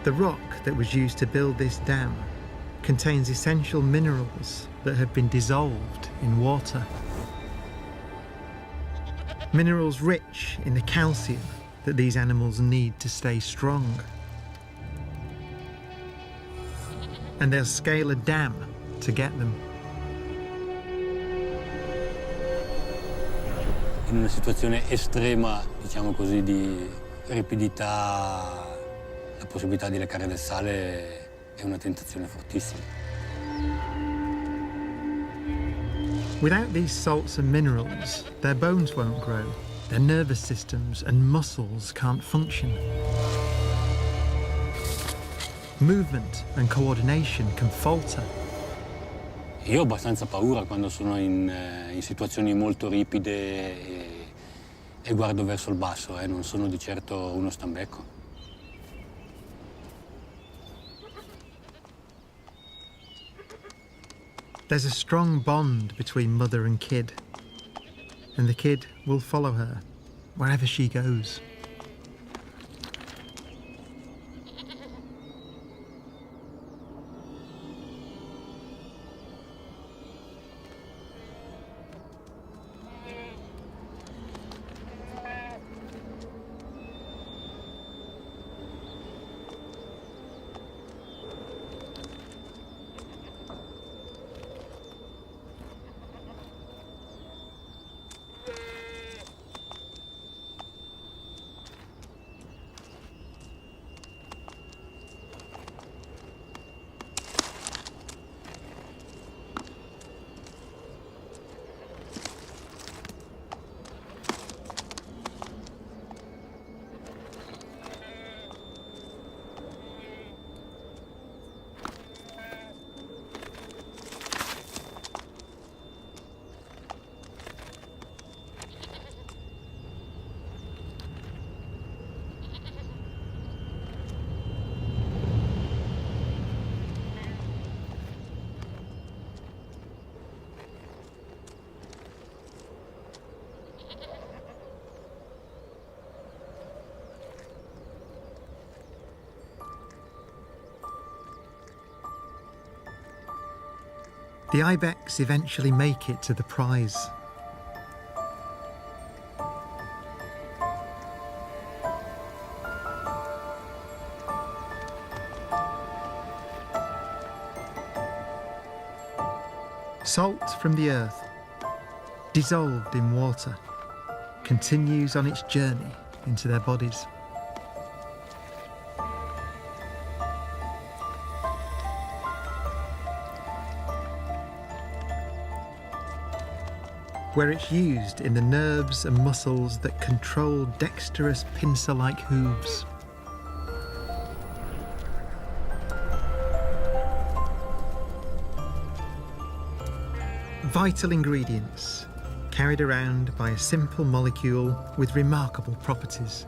The rock that was used to build this dam contains essential minerals that have been dissolved in water. Minerals rich in the calcium that these animals need to stay strong. And they'll scale a dam to get them. In una situazione estrema, diciamo così, di ripidità, la possibilità di leccare del sale è una tentazione fortissima. Without these salts and minerals, their bones won't grow, their nervous systems and muscles can't function. Movement and coordination can falter. Io ho abbastanza paura quando sono in situazioni molto ripide e guardo verso il basso, non sono di certo uno stambecco. There's a strong bond between mother and kid, and the kid will follow her wherever she goes. The ibex eventually make it to the prize. Salt from the earth, dissolved in water, continues on its journey into their bodies. Where it's used in the nerves and muscles that control dexterous pincer-like hooves. Vital ingredients carried around by a simple molecule with remarkable properties.